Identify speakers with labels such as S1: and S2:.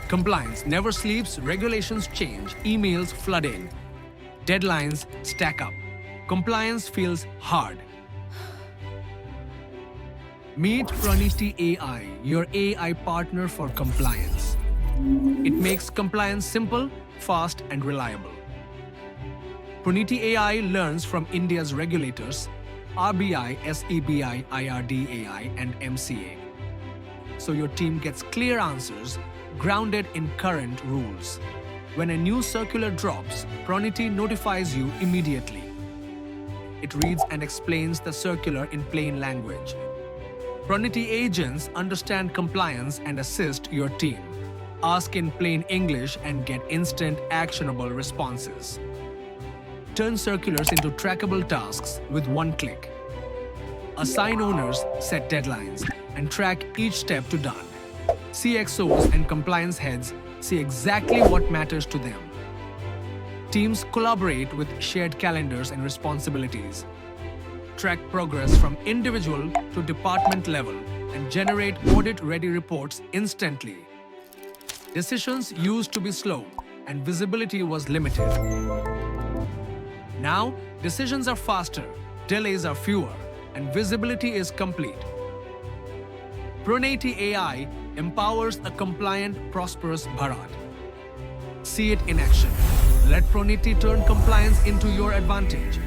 S1: Compliance never sleeps, regulations change, emails flood in. Deadlines stack up. Compliance feels hard. Meet Proniti.ai, your AI partner for compliance. It makes compliance simple, fast, and reliable. Proniti.ai learns from India's regulators, RBI, SEBI, IRDAI, and MCA. So your team gets clear answers grounded in current rules. When a new circular drops, Proniti notifies you immediately. It reads and explains the circular in plain language. Proniti agents understand compliance and assist your team. Ask in plain English and get instant, actionable responses. Turn circulars into trackable tasks with one click. Assign owners, set deadlines, and track each step to done. CXOs and compliance heads see exactly what matters to them. Teams collaborate with shared calendars and responsibilities. Track progress from individual to department level and generate audit-ready reports instantly. Decisions used to be slow and visibility was limited. Now, decisions are faster, delays are fewer, and visibility is complete. Proniti.ai empowers a compliant, prosperous Bharat. See it in action. Let Proniti turn compliance into your advantage.